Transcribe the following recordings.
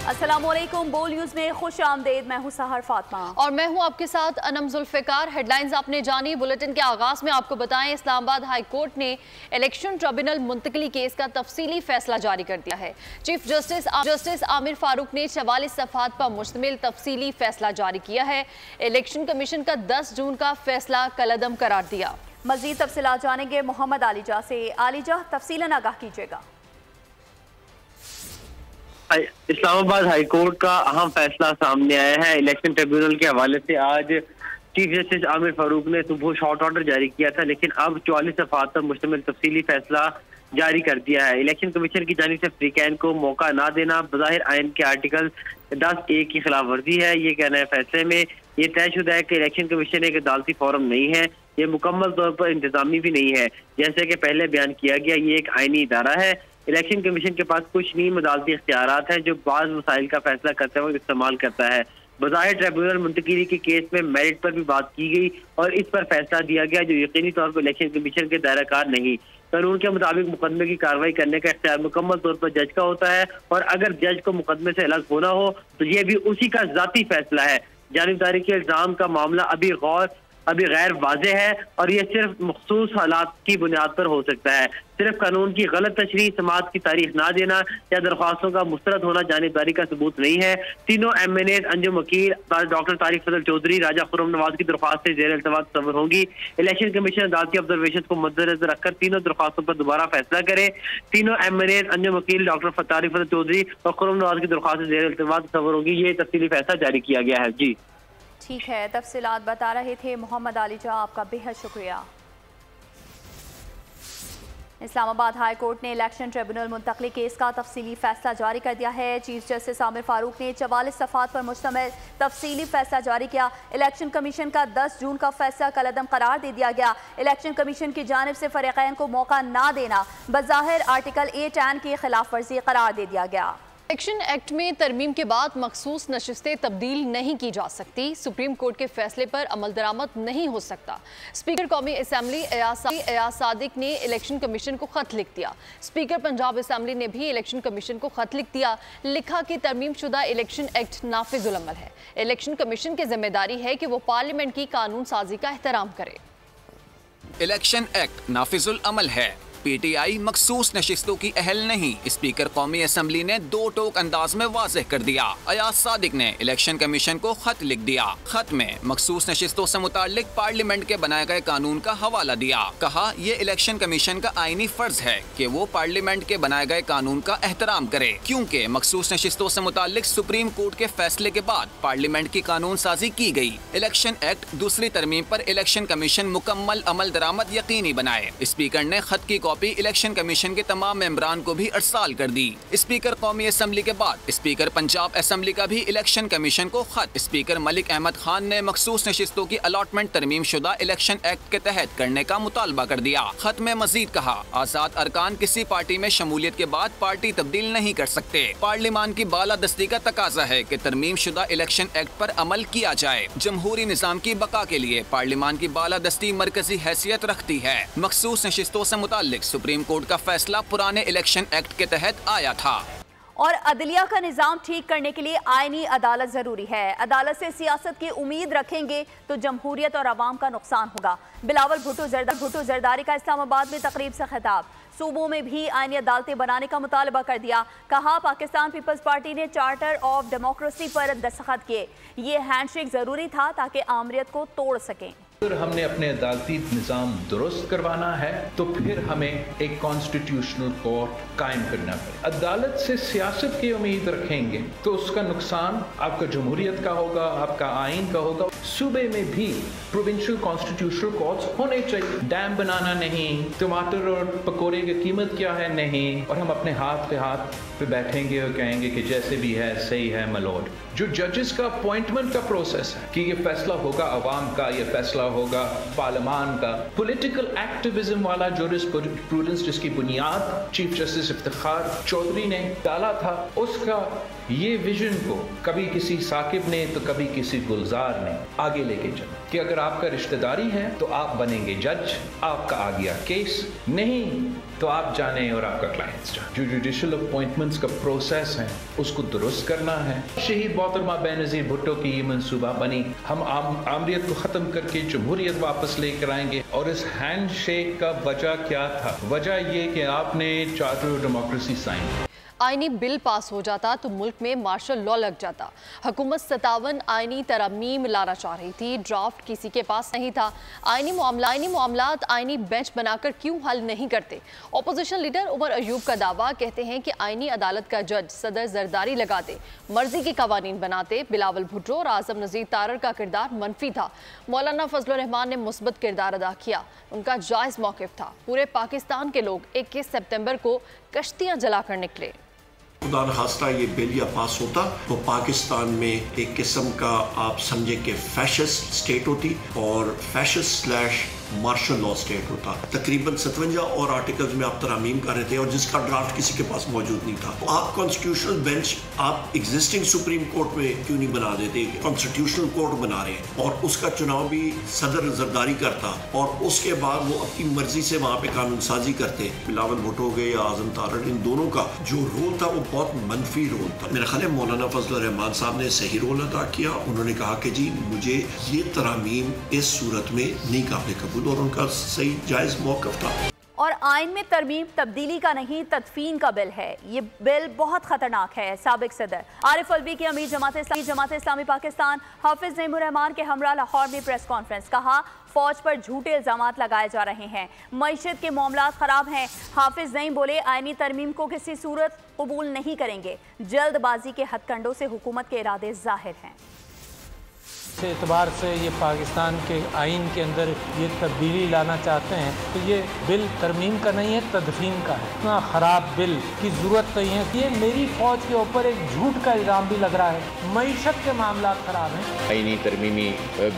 अस्सलामुअलैकुम, बोल न्यूज़ में खुश आमदेद। मैं हूं सहर फातिमा और मैं हूं आपके साथ अनम जुल्फिकार। हेडलाइंस आपने जानी। बुलेटिन के आगाज में आपको बताएं, इस्लामाबाद हाई कोर्ट ने इलेक्शन ट्रिब्यूनल मुंतकली केस का तफसीली फैसला जारी कर दिया है। चीफ जस्टिस आमिर फारूक ने 44 सफ़हात पर मुश्तमिल तफसीली फैसला जारी किया है। इलेक्शन कमीशन का 10 जून का फैसला कलअदम करार दिया। मजीद तफसीलात जानेंगे मोहम्मद आलिजा से। आलिजा, तफसीलन आगाह कीजिएगा। इस्लामाबाद हाई कोर्ट का अहम फैसला सामने आया है। इलेक्शन ट्रिब्यूनल के हवाले से आज चीफ जस्टिस आमिर फारूक ने सुबह शॉर्ट ऑर्डर जारी किया था, लेकिन अब 44 सफ़हात पर मुश्तमिल तफसीली फैसला जारी कर दिया है। इलेक्शन कमीशन की जानिब से फ्रीकैन को मौका ना देना बज़ाहिर आइन के आर्टिकल 10(a) की खिलाफ वर्जी है। ये कहना है फैसले में। ये तयशुदा है कि इलेक्शन कमीशन एक अदालती फोरम नहीं है, ये मुकम्मल तौर पर इंतजामी भी नहीं है। जैसे कि पहले बयान किया गया, ये एक आइनी इदारा है। इलेक्शन कमीशन के पास कुछ नीम अदालती इख्तियारात हैं जो बाज़ मसाइल का फैसला करते वक्त इस्तेमाल करता है। बज़ाहिर ट्रिब्यूनल मुंतकिली के केस में मेरिट पर भी बात की गई और इस पर फैसला दिया गया जो यकीनी तौर पर इलेक्शन कमीशन के दायरा कार नहीं। कानून के मुताबिक मुकदमे की कार्रवाई करने का इख्तियार मुकम्मल तौर पर जज का होता है और अगर जज को मुकदमे से अलग होना हो तो ये भी उसी का ज़ाती फैसला है। जानिबदारी के इल्ज़ाम का मामला अभी गैर वाज़ेह है और ये सिर्फ मखसूस हालात की बुनियाद पर हो सकता है। सिर्फ कानून की गलत तशरीह, समाअत की तारीख ना देना या दरख्वास्तों का मुस्तरद होना जानिबदारी का सबूत नहीं है। तीनों MNAs अंजुम वकील, डॉक्टर तारिक फजल चौधरी, राजा खुर्रम नवाज की दरख्वास्त से जेर इल्तवा तस्वर होंगी। इलेक्शन कमीशन अदालती ऑब्जर्वेशन को मद्देनजर रखकर तीनों दरख्वास्तों पर दोबारा फैसला करे। तीनों MNAs अंजुम वकील, डॉक्टर तारिक फजल चौधरी और खुर्रम नवाज की दरख्वास्त से जेर इल्तवा तस्वर होंगी। ये तफसीली फैसला जारी किया गया है। जी ठीक है, तफसीलात बता रहे थे मोहम्मद आलिजा, आपका बेहद शुक्रिया। इस्लामाबाद हाई कोर्ट ने इलेक्शन ट्रिब्यूनल मुंतकली केस का तफसीली फैसला जारी कर दिया है। चीफ जस्टिस आमिर फारूक ने 44 सफ़हात पर मुश्तमिल तफसीली फैसला जारी किया। इलेक्शन कमीशन का 10 जून का फैसला कलअदम करार दे दिया गया। इलेक्शन कमीशन की जानिब से फरीक़ैन को मौका ना देना बज़ाहिर आर्टिकल 8(10) की खिलाफ वर्जी करार दे दिया गया। इलेक्शन एक्ट में तरमीम के बाद मखसूस नशिस्तें तब्दील नहीं की जा सकती। सुप्रीम कोर्ट के फैसले पर अमल दरामद नहीं हो सकता। स्पीकर कौमी असम्बली एयाज सादिक ने इलेक्शन कमीशन को खत लिख दिया। स्पीकर पंजाब असम्बली ने भी इलेक्शन कमीशन को खत लिख दिया। लिखा कि तरमीम शुदा इलेक्शन एक्ट नाफिजुल अमल है। इलेक्शन कमीशन की जिम्मेदारी है कि वो पार्लियामेंट की कानून साजी का एहतराम करे। इलेक्शन एक्ट नाफिजुल अमल है। PTI मखसूस नशिस्तों की अहल नहीं। स्पीकर कौमी असम्बली ने दो टोक अंदाज में वाज़ेह कर दिया। एयाज सादिक ने इलेक्शन कमीशन को खत लिख दिया। खत में मखसूस नशिस्तों से मुताल्लिक पार्लियामेंट के बनाए गए कानून का हवाला दिया। कहा ये इलेक्शन कमीशन का आईनी फर्ज है कि वो पार्लियामेंट के बनाए गए कानून का एहतराम करे, क्योंकि मखसूस नशिस्तों से मुताल्लिक सुप्रीम कोर्ट के फैसले के बाद पार्लियामेंट की कानून साजी की गई। इलेक्शन एक्ट दूसरी तरमीम पर इलेक्शन कमीशन मुकम्मल अमल दरामद यकीनी बनाए। स्पीकर ने खत की कॉपी इलेक्शन कमीशन के तमाम मेंबरान को भी अरसाल कर दी। स्पीकर कौमी असम्बली के बाद स्पीकर पंजाब असम्बली का भी इलेक्शन कमीशन को खत। स्पीकर मलिक अहमद खान ने मखसूस नशिस्तों की अलॉटमेंट तरमीम शुदा इलेक्शन एक्ट के तहत करने का मुतालबा कर दिया। खत में मजीद कहा, आजाद अरकान किसी पार्टी में शमूलियत के बाद पार्टी तब्दील नहीं कर सकते। पार्लियामान की बालादस्ती का तकाजा है कि तरमीम शुदा इलेक्शन एक्ट पर अमल किया जाए। जमहूरी निजाम की बका के लिए पार्लियामान की बालादस्ती मरकजी हैसियत रखती है। मखसूस नशिस्तों से मुताल्लिक सुप्रीम कोर्ट का फैसला पुराने इलेक्शन एक्ट के तहत आया था। और अदलिया का निज़ाम ठीक करने के लिए आईनी अदालत ज़रूरी है। अदालत से सियासत की उम्मीद रखेंगे तो जमहूरियत और अवाम का नुकसान होगा। बिलावल भुट्टो जरदारी का इस्लामाबाद में तकरीब से खिताब। सूबों में भी आईनी अदालतें बनाने का मुतालबा कर दिया। कहा, पाकिस्तान पीपल्स पार्टी ने चार्टर ऑफ डेमोक्रेसी पर दस्तखत किए। ये हैंडशेक ज़रूरी था ताकि आमरीत को तोड़ सकें। अगर हमने अपने अदालती निज़ाम दुरुस्त करवाना है तो फिर हमें एक कॉन्स्टिट्यूशनल कोर्ट कायम करना पड़ेगा। अदालत से सियासत की उम्मीद रखेंगे तो उसका नुकसान आपका जमहूरियत का होगा, आपका आइन का होगा। सूबे में भी प्रोविंशियल कॉन्स्टिट्यूशनल कोर्ट्स होने चाहिए। डैम बनाना नहीं, टमाटर और पकौड़े की कीमत क्या है नहीं, और हम अपने हाथ पे बैठेंगे और कहेंगे कि जैसे भी है सही है मलॉर्ड। जो जजेस का अपॉइंटमेंट का प्रोसेस है कि ये फैसला होगा अवाम का, ये फैसला होगा पार्लियामान का। पॉलिटिकल एक्टिविज्म वाला जूरिस्प्रूडेंस जिसकी बुनियाद चीफ जस्टिस इफ्तिखार चौधरी ने डाला था, उसका ये विजन को कभी किसी साकिब ने तो कभी किसी गुलजार ने आगे लेके चला कि अगर आपका रिश्तेदारी है तो आप बनेंगे जज, आपका आ गया केस नहीं तो आप जाने और आपका क्लाइंट्स जाने। जो जुडिशल अपॉइंटमेंट्स का प्रोसेस है उसको दुरुस्त करना है। शहीद मोहतरमा बेनज़ीर भुट्टो की ये मंसूबा बनी, हम आमरीत को ख़त्म करके जमहूरियत वापस लेकर आएंगे। और इस हैंड शेक का वजह क्या था? वजह ये कि आपने चार्टर ऑफ डेमोक्रेसी साइन किया। आईनी बिल पास हो जाता तो मुल्क में मार्शल लॉ लग जाता। हुकूमत 57 आईनी तरमीम लाना चाह रही थी, ड्राफ्ट किसी के पास नहीं था। आईनी मामलात आईनी बेंच बनाकर क्यों हल नहीं करते? ऑपोजिशन लीडर उमर अयूब का दावा, कहते हैं कि आईनी अदालत का जज सदर जरदारी लगाते, मर्जी के कवानीन बनाते। बिलावल भुट्टो और आजम नज़ीर तारर का किरदार मनफी था, मौलाना फजल रहमान ने मुस्बत किरदार अदा किया, उनका जायज़ मौक़िफ़ था। पूरे पाकिस्तान के लोग 21 सितंबर को कश्तियाँ जलाकर निकले। खुदा न खास्ता ये बिल या पास होता तो पाकिस्तान में एक किस्म का आप समझे कि फैशिस्ट स्टेट होती और fascist slash martial law state होता। तकरीबन 57 और आर्टिकल्स में आप तरामीम कर रहे थे और जिसका ड्राफ्ट किसी के पास मौजूद नहीं था। आप कॉन्स्टिट्यूशनल बेंच आप एग्जिस्टिंग सुप्रीम कोर्ट में क्यों नहीं बना देते? कॉन्स्टिट्यूशनल कोर्ट बना रहे हैं और उसका चुनाव भी सदर जरदारी करता और उसके बाद वो अपनी मर्जी से वहाँ पे कानून साजी करते। बिलावल भुट्टो हो गए या आजम तारर, इन दोनों का जो रोल था वो बहुत मनफी रोल था। मेरा ख्याल है मौलाना फजल रहमान साहब ने सही रोल अदा किया। उन्होंने कहा कि जी मुझे ये तरामीम इस सूरत में नहीं काबिल और उनका सही जायज मौक़िफ़ था। और आइन में तरमीम तब्दीली का नहीं, तदफीन का बिल है। ये बिल बहुत खतरनाक है। साबिक सदर आरिफ अलवी के अमीर जमात इस्लामी पाकिस्तान हाफिज नईमुर रहमान के हमरा लाहौर में प्रेस कॉन्फ्रेंस, कहा फौज पर झूठे इल्जामात लगाए जा रहे हैं, मईशत के मामलात खराब हैं। हाफिज नईम बोले आइनी तरमीम को किसी सूरत कबूल नहीं करेंगे, जल्दबाजी के हथकंडों से हुकूमत के इरादे जाहिर हैं। इस एतबार से ये पाकिस्तान के आइन के अंदर ये तब्दीली लाना चाहते हैं तो ये बिल तरमीम का नहीं है, तदफीन का है। इतना ख़राब बिल की ज़रूरत नहीं है। ये मेरी फ़ौज के ऊपर एक झूठ का इल्ज़ाम भी लग रहा है। मईशत के मामला ख़राब हैं। आइनी तरमीमी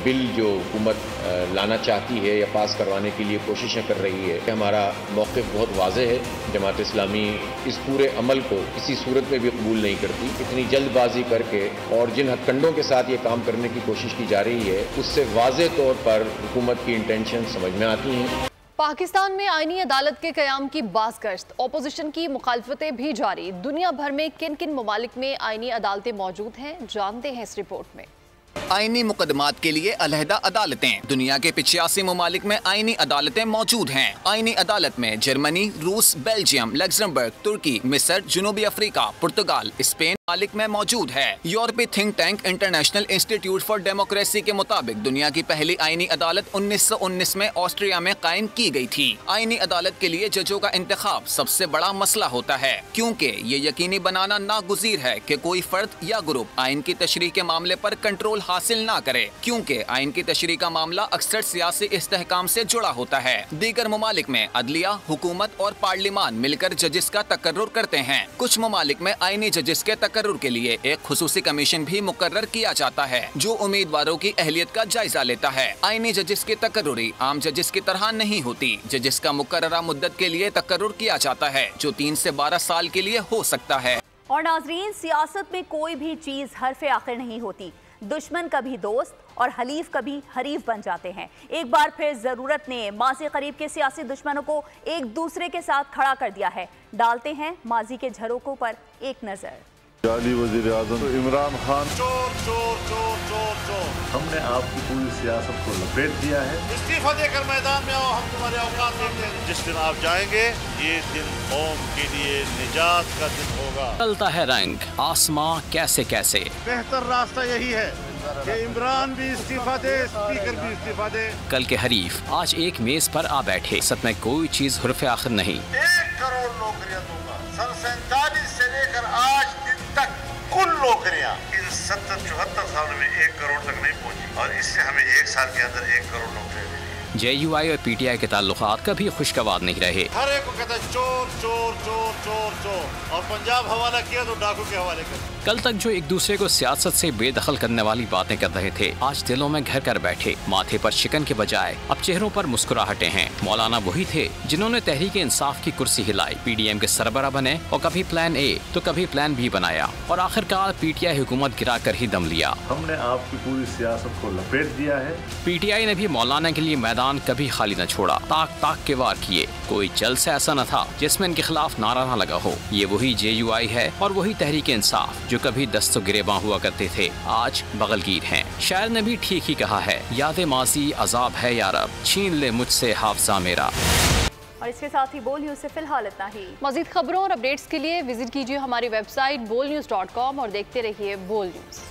बिल जो हुकूमत लाना चाहती है या पास करवाने के लिए कोशिशें कर रही है, हमारा मौक़िफ़ बहुत वाज़ेह है। जमात इस्लामी इस पूरे अमल को किसी सूरत में भी कबूल नहीं करती। इतनी जल्दबाजी करके और जिन हथकंडों के साथ ये काम करने की कोशिश की जा रही है उससे वाज़े तौर पर हुकूमत की इंटेंशन समझ में आती हैं। पाकिस्तान में आईनी अदालत के क़याम की बाज़गश्त, ऑपोजिशन की मुखालफतें भी जारी। दुनिया भर में किन किन ममालिक में आईनी अदालतें मौजूद हैं, जानते हैं इस रिपोर्ट में। आईनी मुकदमात के लिए अलहदा अदालतें। दुनिया के 85 ममालिक में आईनी अदालतें मौजूद हैं। आईनी अदालत में जर्मनी, रूस, बेल्जियम, लग्जमबर्ग, तुर्की, मिस्र, जनूबी अफ्रीका, पुर्तगाल, स्पेन ममालिक में मौजूद है। यूरोपीय think tank international institute for democracy के मुताबिक दुनिया की पहली आईनी अदालत 1919 में ऑस्ट्रिया में कायम की गई थी। आईनी अदालत के लिए जजों का इंतखाब सबसे बड़ा मसला होता है, क्योंकि ये यकीनी बनाना नागुज़ीर है कि कोई फर्द या ग्रुप आइन की तशरीह के मामले पर कंट्रोल हासिल ना करे, क्योंकि आइन की तशरीह का मामला अक्सर सियासी इस्तेहकाम से जुड़ा होता है। दीगर ममालिक में अदलिया, हुकूमत और पार्लिमान मिलकर जजिस का तकर्रुर करते हैं। कुछ ममालिक में आईनी जजिस के तकर्रुर के लिए एक खुसूसी कमीशन भी मुकर्रर किया जाता है, जो उम्मीदवारों की अहलियत का जायजा लेता है। आईनी जजिस की तकर्रुरी आम जजिस की तरह नहीं होती। जजिस का मुकर्ररा मुद्दत के लिए तकर्रुर किया जाता है, जो 3 से 12 साल के लिए हो सकता है। और नाजरीन, सियासत में कोई भी चीज हरफ आखिर नहीं होती। दुश्मन कभी दोस्त और हलीफ कभी हरीफ बन जाते हैं। एक बार फिर जरूरत ने माजी करीब के सियासी दुश्मनों को एक दूसरे के साथ खड़ा कर दिया है। डालते हैं माजी के झरोकों पर एक नजर। जाली वज़ीर आज़म इमरान खान, चोर चोर चोर चोर चोर, हमने आपकी पूरी सियासत को लपेट दिया है। इस्तीफा देकर मैदान में आओ, हम तुम्हारे औकात देखते हैं। जिस दिन आप जाएंगे ये दिन कौम के लिए निजात का दिन होगा। चलता है रंग आसमां कैसे कैसे। बेहतर रास्ता यही है कि इमरान भी इस्तीफा दे, स्पीकर भी इस्तीफा दे। कल के हरीफ आज एक मेज पर आ बैठे। सच में कोई चीज हुर्फ आखिर नहीं। 1 करोड़ नौकरियां दूंगा। सन 47 से लेकर आज दिन तक कुल नौकरियां इन 70-74 सालों में 1 करोड़ तक नहीं पहुंची, और इससे हमें 1 साल के अंदर 1 करोड़ नौकरियां मिली। JUI और PTI के ताल्लुकात कभी खुशगवार नहीं रहे। हर एक को कहता है चोर चोर चोर चोर चोर, और पंजाब हवाला किया तो डाकू के हवाले कर। कल तक जो एक दूसरे को सियासत से बेदखल करने वाली बातें कर रहे थे, आज दिलों में घर कर बैठे। माथे पर शिकन के बजाय अब चेहरों पर मुस्कुराहटें हैं। मौलाना वही थे जिन्होंने तहरीक इंसाफ की कुर्सी हिलाई, PDM के सरबराह बने और कभी प्लान A तो कभी प्लान B बनाया, और आखिरकार PTI हुकूमत गिरा कर ही दम लिया। हमने आपकी पूरी सियासत को लपेट दिया है। PTI ने भी मौलाना के लिए मैदान मैदान कभी खाली न छोड़ा, ताक ताक के वार किए। कोई जल्द से ऐसा न था जिसमें इनके खिलाफ नारा न लगा हो। ये वही JUI है और वही तहरीक इंसाफ जो कभी दस्तो गिरेबां हुआ करते थे, आज बगलगीर हैं। शायर ने भी ठीक ही कहा है, याद माजी अजाब है या रब, छीन ले मुझसे हाफजा मेरा। और इसके साथ ही बोल न्यूज से फिलहाल इतना ही। मजीद खबरों और अपडेट्स के लिए विजिट कीजिए हमारी वेबसाइट bolnews.com और देखते रहिए बोल न्यूज।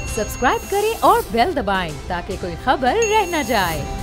सब्सक्राइब करें और बेल दबाएं ताकि कोई खबर रह न जाए।